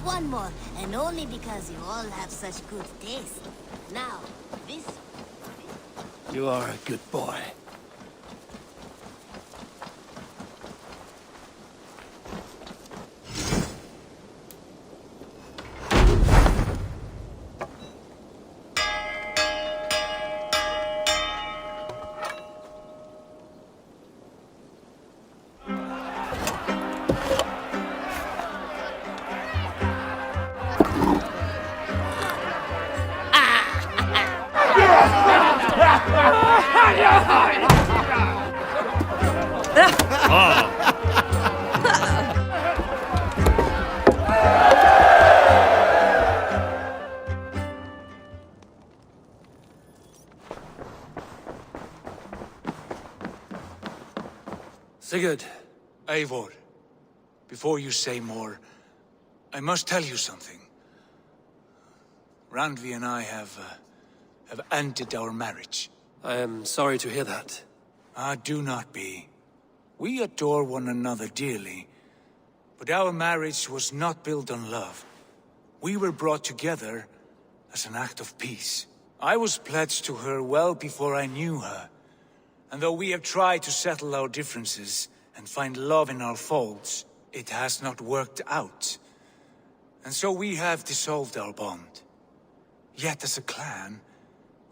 Just one more, and only because you all have such good taste. Now, this... You are a good boy. Sigurd, Eivor, before you say more, I must tell you something. Randvi and I have ended our marriage. I am sorry to hear that. Ah, do not be. We adore one another dearly, but our marriage was not built on love. We were brought together as an act of peace. I was pledged to her well before I knew her. And though we have tried to settle our differences and find love in our faults, it has not worked out. And so we have dissolved our bond. Yet as a clan,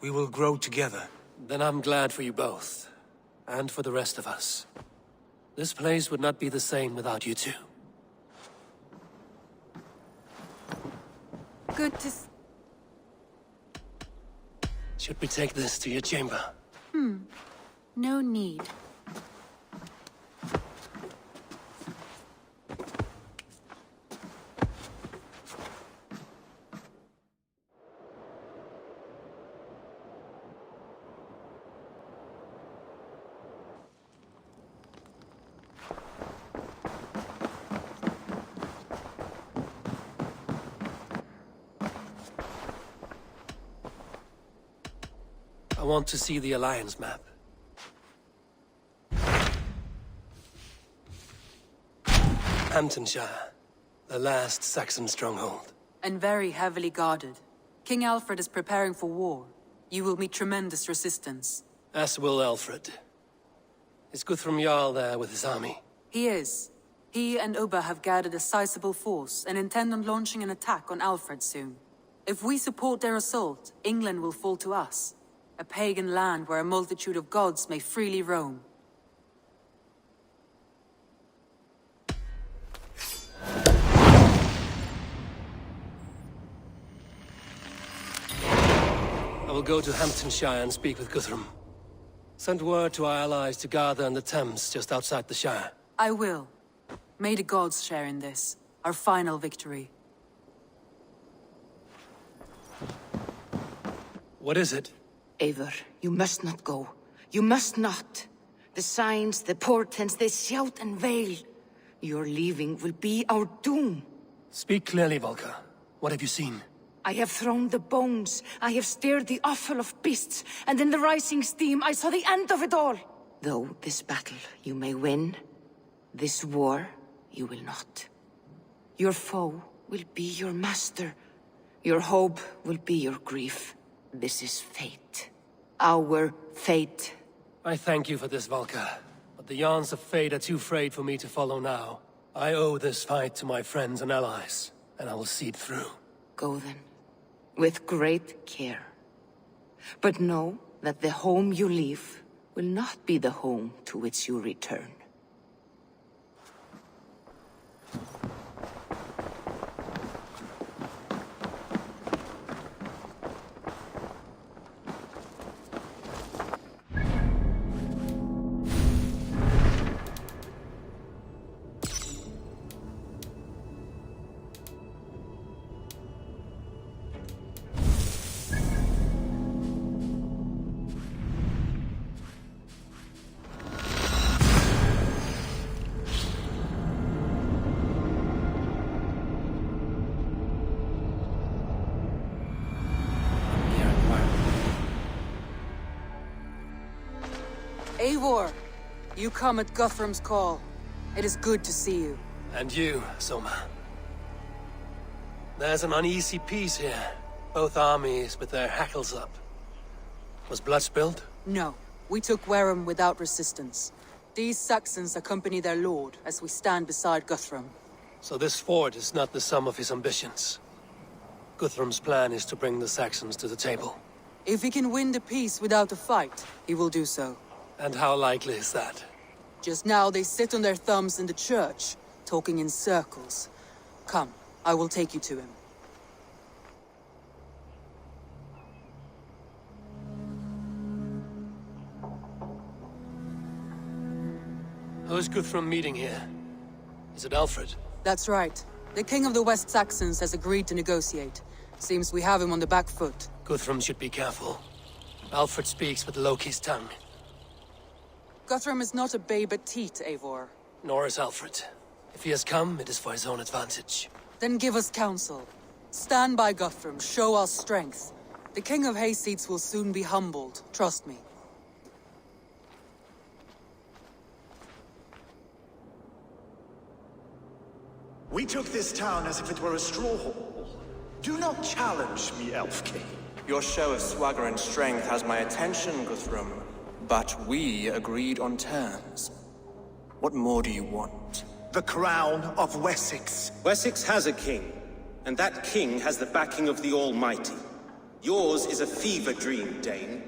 we will grow together. Then I'm glad for you both, and for the rest of us. This place would not be the same without you two. Good to Should we take this to your chamber? No need. I want to see the Alliance map. Hamptonshire, the last Saxon stronghold. And very heavily guarded. King Alfred is preparing for war. You will meet tremendous resistance. As will Alfred. Is Guthrum Jarl there with his army? He is. He and Ubba have gathered a sizable force and intend on launching an attack on Alfred soon. If we support their assault, England will fall to us. A pagan land where a multitude of gods may freely roam. I will go to Hamptonshire and speak with Guthrum. Send word to our allies to gather in the Thames just outside the Shire. I will. May the gods share in this, our final victory. What is it? Eivor, you must not go. You must not. The signs, the portents, they shout and wail. Your leaving will be our doom. Speak clearly, Volker. What have you seen? I have thrown the bones, I have stirred the offal of beasts, and in the rising steam I saw the end of it all. Though this battle you may win, this war you will not. Your foe will be your master. Your hope will be your grief. This is fate. Our fate. I thank you for this, Volker. But the yarns of fate are too frayed for me to follow now. I owe this fight to my friends and allies, and I will see it through. Go then, with great care. But know that the home you leave will not be the home to which you return. Eivor, you come at Guthrum's call. It is good to see you. And you, Soma. There's an uneasy peace here. Both armies with their hackles up. Was blood spilled? No. We took Wareham without resistance. These Saxons accompany their lord as we stand beside Guthrum. So this fort is not the sum of his ambitions. Guthrum's plan is to bring the Saxons to the table. If he can win the peace without a fight, he will do so. And how likely is that? Just now they sit on their thumbs in the church, talking in circles. Come, I will take you to him. Who's Guthrum meeting here? Is it Alfred? That's right. The king of the West Saxons has agreed to negotiate. Seems we have him on the back foot. Guthrum should be careful. Alfred speaks with Loki's tongue. Guthrum is not a babe at teat, Eivor. Nor is Alfred. If he has come, it is for his own advantage. Then give us counsel. Stand by Guthrum, show our strength. The king of Hayseeds will soon be humbled, trust me. We took this town as if it were a straw hall. Do not challenge me, Elf King. Your show of swagger and strength has my attention, Guthrum. But we agreed on terms. What more do you want? The crown of Wessex. Wessex has a king, and that king has the backing of the Almighty. Yours is a fever dream, Dane.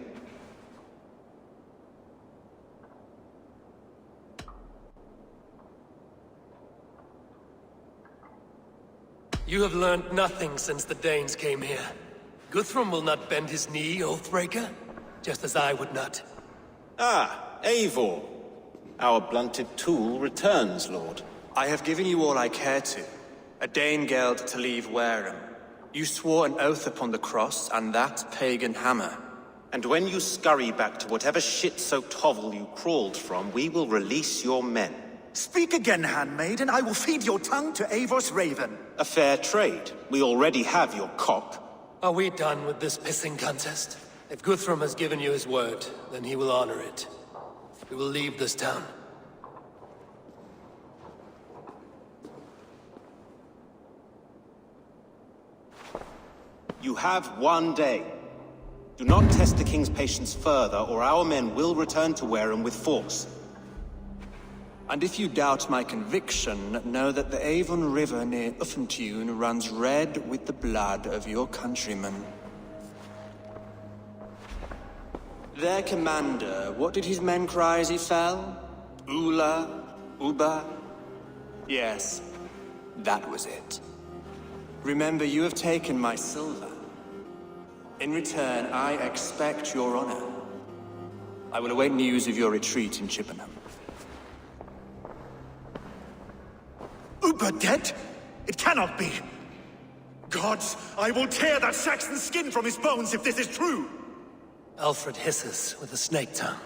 You have learned nothing since the Danes came here. Guthrum will not bend his knee, Oathbreaker, just as I would not. Ah, Eivor. Our blunted tool returns, Lord. I have given you all I care to. A Danegeld to leave Wareham. You swore an oath upon the cross, and that pagan hammer. And when you scurry back to whatever shit-soaked hovel you crawled from, we will release your men. Speak again, handmaid, and I will feed your tongue to Eivor's raven. A fair trade. We already have your cock. Are we done with this pissing contest? If Guthrum has given you his word, then he will honor it. We will leave this town. You have 1 day. Do not test the king's patience further, or our men will return to Wareham with force. And if you doubt my conviction, know that the Avon River near Uffentune runs red with the blood of your countrymen. Their commander, what did his men cry as he fell? Ula? Uba? Yes, that was it. Remember, you have taken my silver. In return, I expect your honor. I will await news of your retreat in Chippenham. Uber dead? It cannot be. Gods, I will tear that Saxon skin from his bones if this is true! Alfred hisses with a snake tongue,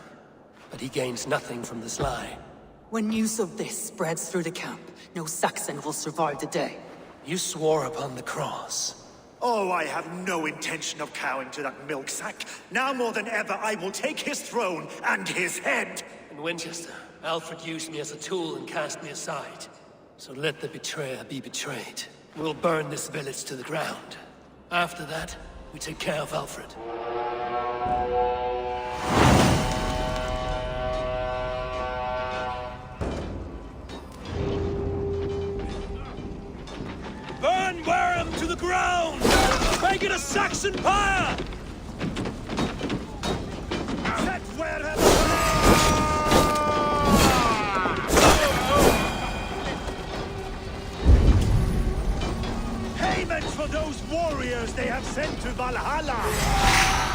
but he gains nothing from this lie. When news of this spreads through the camp, no Saxon will survive the day. You swore upon the cross. Oh, I have no intention of cowing to that milk sack. Now more than ever, I will take his throne and his head! In Winchester, Alfred used me as a tool and cast me aside. So let the betrayer be betrayed. We'll burn this village to the ground. After that, we take care of Alfred. Burn Wareham to the ground! Make it a Saxon pyre! Set Wareham! Payment for those warriors they have sent to Valhalla!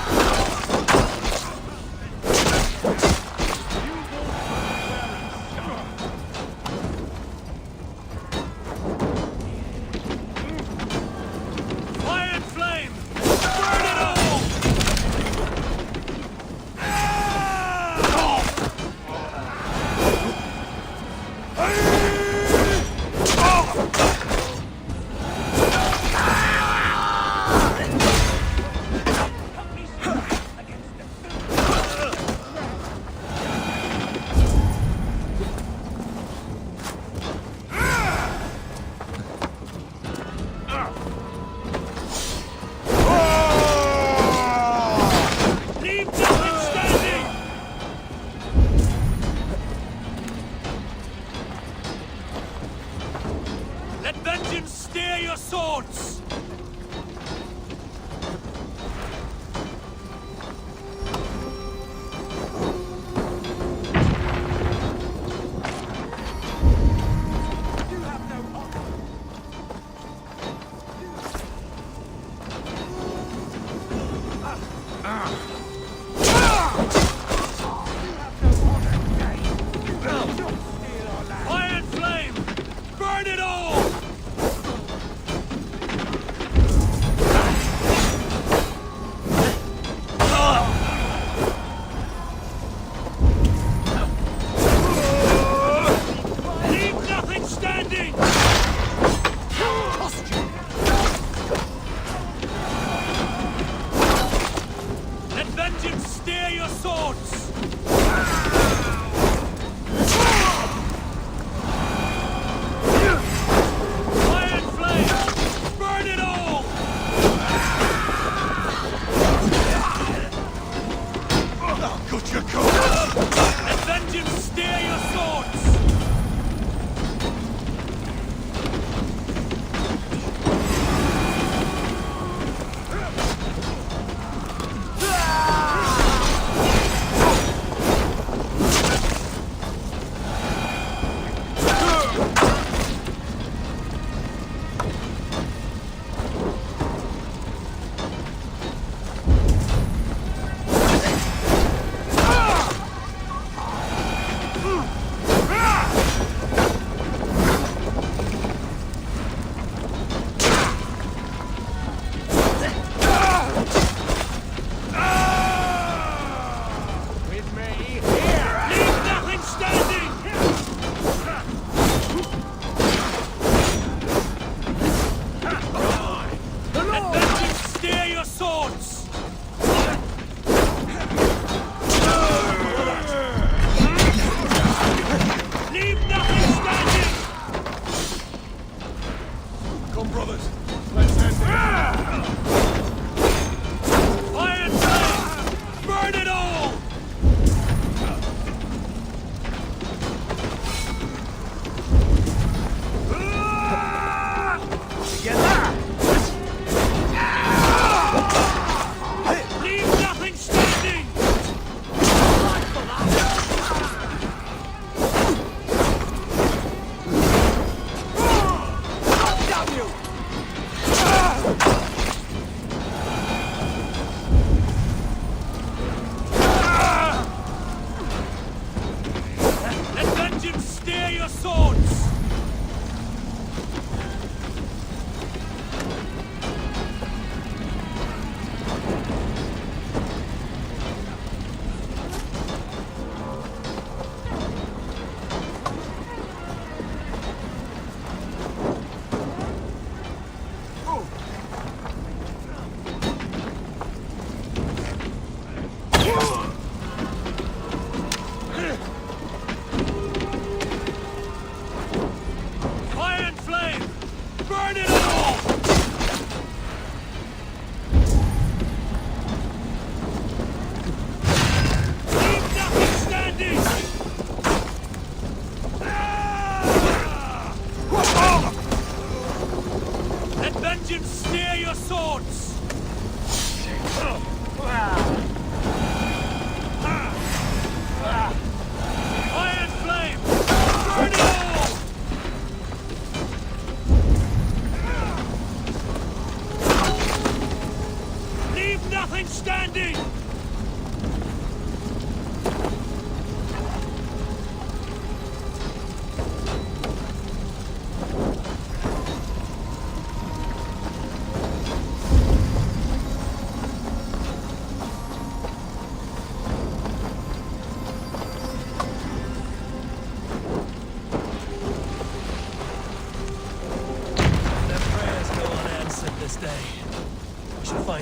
your swords!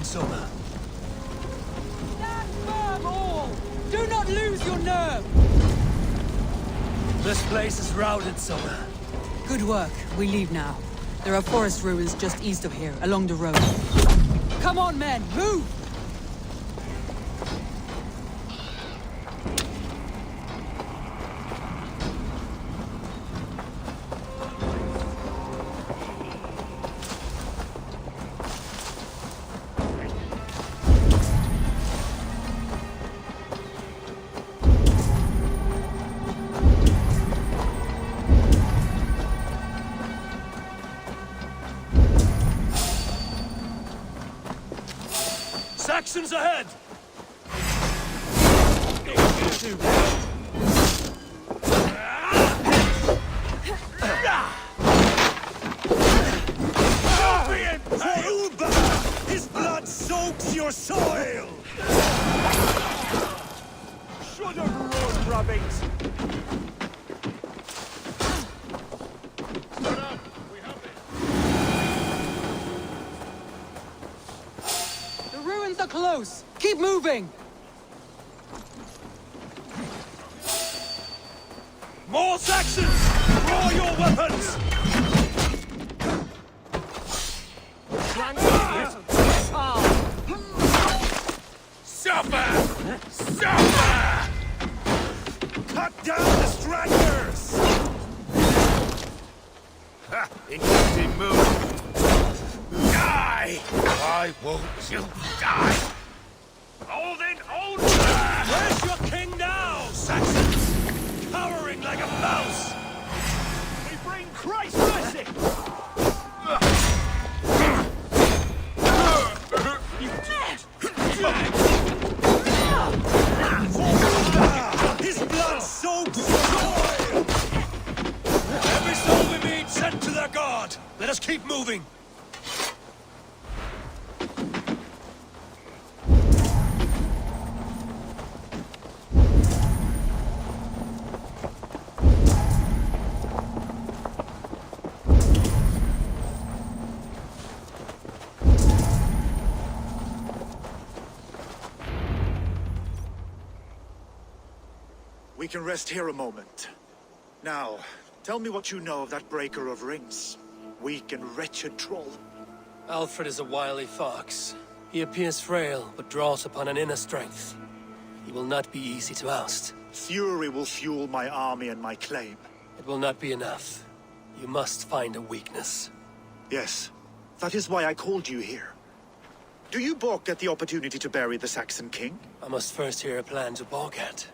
Soma. Stand firm, all! Do not lose your nerve! This place is routed, Soma. Good work. We leave now. There are forest ruins just east of here, along the road. Come on, men! Move! Saxons ahead! For Uber! His blood soaks your soil! Should have road rubbings. The ruins are close! Keep moving! More Saxons! Draw your weapons! Suffer! Suffer! Cut down the stragglers! Ha! Interesting move. Die! Why won't you die? Odin, Odin! Where's your king now, Saxons? Cowering like a mouse! We bring Christ blessing! His blood soaks your soil! Every soul we meet sent to their god! Let us keep moving! We can rest here a moment. Now, tell me what you know of that breaker of rings. Weak and wretched troll. Alfred is a wily fox. He appears frail, but draws upon an inner strength. He will not be easy to oust. Fury will fuel my army and my claim. It will not be enough. You must find a weakness. Yes, that is why I called you here. Do you balk at the opportunity to bury the Saxon king? I must first hear a plan to balk at.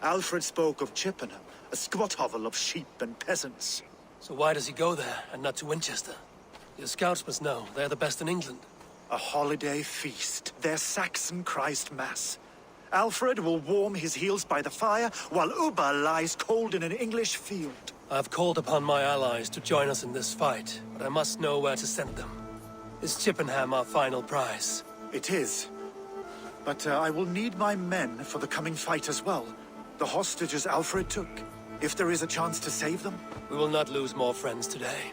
Alfred spoke of Chippenham, a squat hovel of sheep and peasants. So why does he go there, and not to Winchester? Your scouts must know, they're the best in England. A holiday feast, their Saxon Christ Mass. Alfred will warm his heels by the fire, while Uba lies cold in an English field. I've called upon my allies to join us in this fight, but I must know where to send them. Is Chippenham our final prize? It is. But I will need my men for the coming fight as well. The hostages Alfred took. If there is a chance to save them. We will not lose more friends today.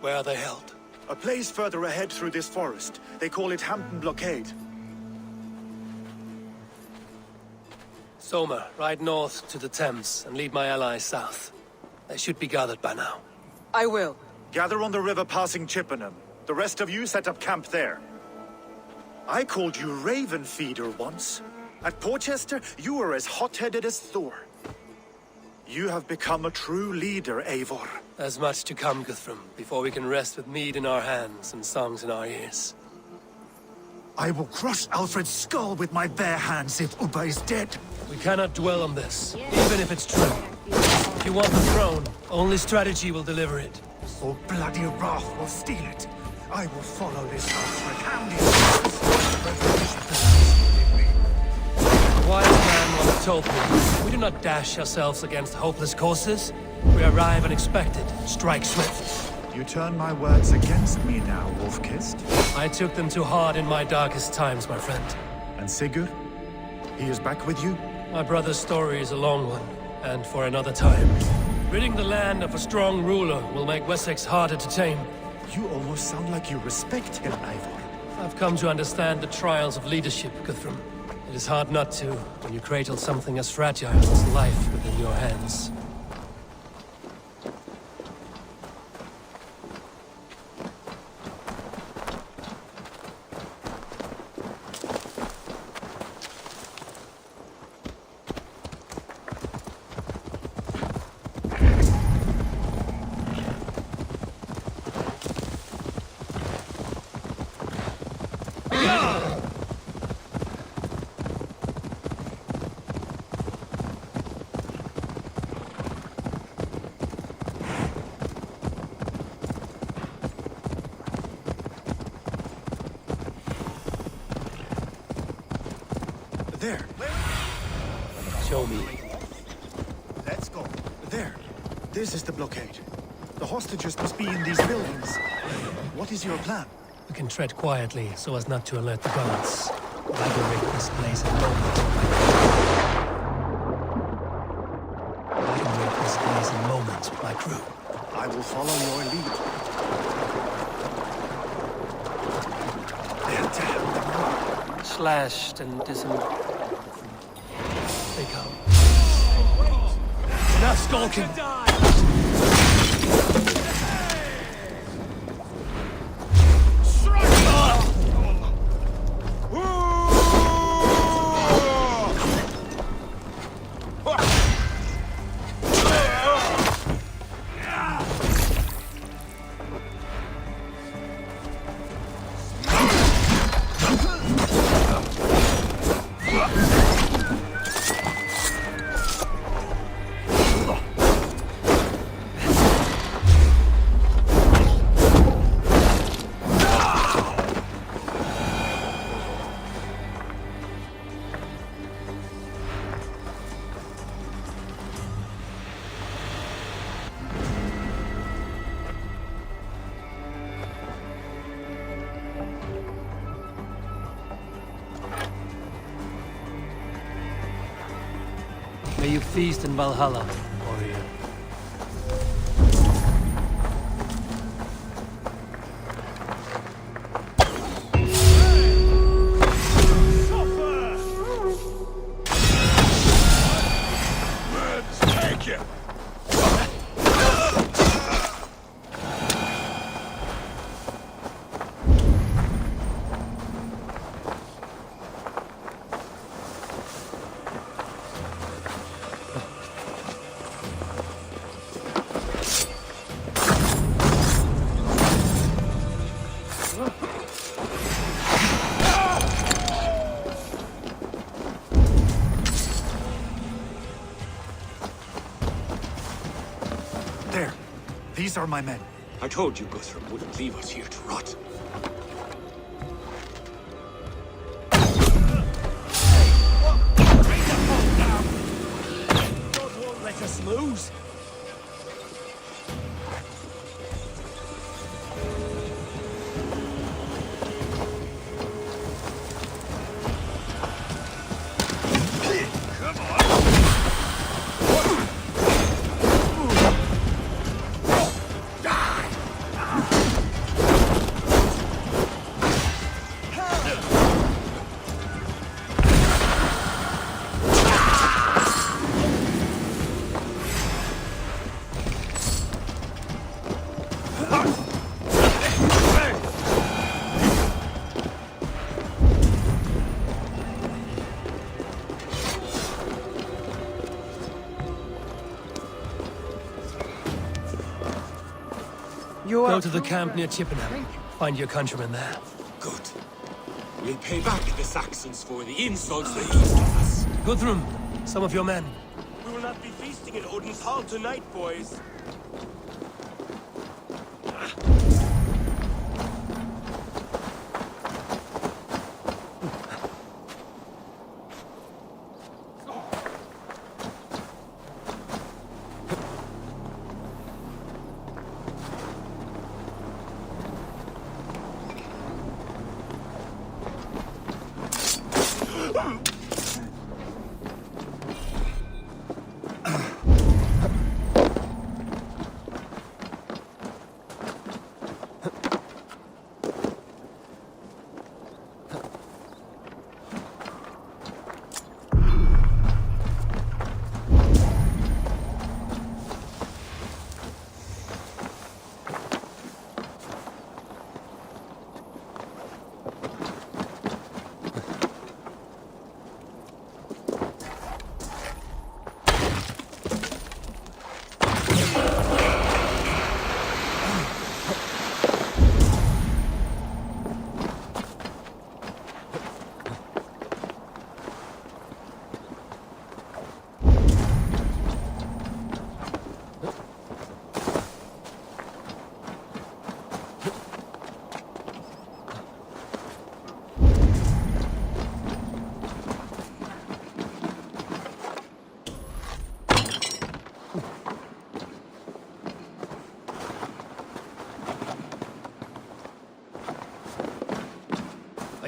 Where are they held? A place further ahead through this forest. They call it Hampton Blockade. Somer, ride north to the Thames and lead my allies south. They should be gathered by now. I will. Gather on the river passing Chippenham. The rest of you set up camp there. I called you Raven Feeder once. At Porchester, you were as hot-headed as Thor. You have become a true leader, Eivor. There's much to come, Guthrum, before we can rest with mead in our hands and songs in our ears. I will crush Alfred's skull with my bare hands if Uba is dead. We cannot dwell on this, even if it's true. If you want the throne, only strategy will deliver it. Or bloody wrath will steal it. I will follow this Alfred. Hound his A wise man once told me, we do not dash ourselves against hopeless courses. We arrive unexpected, strike swift. You turn my words against me now, Wolf-Kissed. I took them too hard in my darkest times, my friend. And Sigurd? He is back with you? My brother's story is a long one, and for another time. Ridding the land of a strong ruler will make Wessex harder to tame. You almost sound like you respect him, Eivor. I've come to understand the trials of leadership, Guthrum. It is hard not to, when you cradle something as fragile as life within your hands. There. Show me. Let's go. There. This is the blockade. The hostages must be in these buildings. What is your plan? We can tread quietly so as not to alert the guards. I can rid this place in a moment. I can rid this place in a moment with my crew. I will follow your lead. They're down. Slashed and They come. Enough skulking! May you feast in Valhalla, warrior. There. These are my men. I told you Guthrum wouldn't leave us here to rot. God won't let us lose. Go to the camp near Chippenham. Find your countrymen there. Good. We'll pay back the Saxons for the insults they used on us. Guthrum, some of your men. We will not be feasting at Odin's Hall tonight, boys.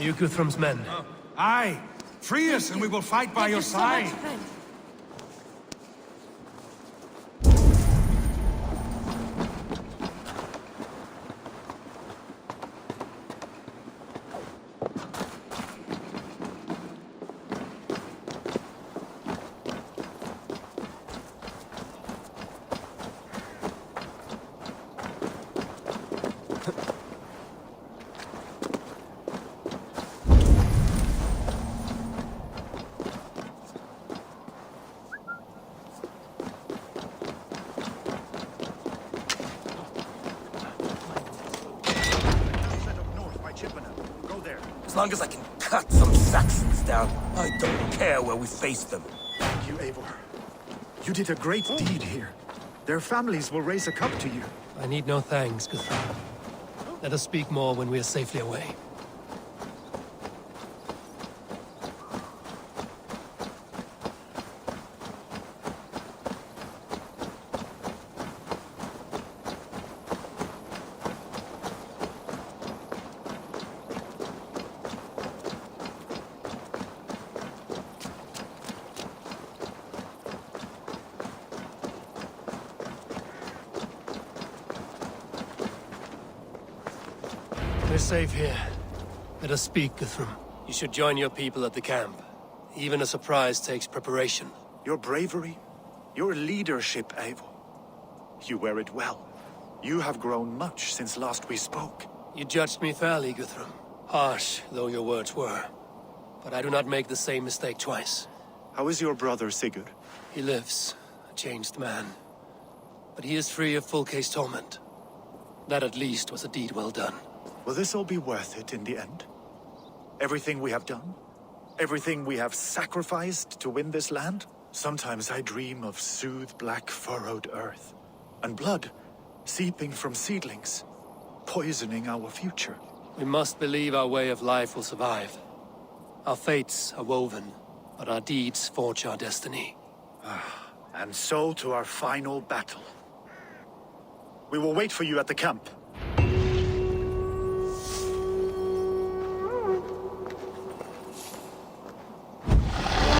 you Guthrum's men? Aye! Free us and we will fight by your side! As long as I can cut some Saxons down, I don't care where we face them. Thank you, Eivor. You did a great deed here. Their families will raise a cup to you. I need no thanks, Guthrum. Let us speak more when we are safely away. We're safe here. Let us speak, Guthrum. You should join your people at the camp. Even a surprise takes preparation. Your bravery, your leadership, Eivor. You wear it well. You have grown much since last we spoke. You judged me fairly, Guthrum. Harsh though your words were. But I do not make the same mistake twice. How is your brother Sigurd? He lives, a changed man. But he is free of full case torment. That at least was a deed well done. Will this all be worth it in the end? Everything we have done? Everything we have sacrificed to win this land? Sometimes I dream of soothed black furrowed earth. And blood seeping from seedlings, poisoning our future. We must believe our way of life will survive. Our fates are woven, but our deeds forge our destiny. And so to our final battle. We will wait for you at the camp.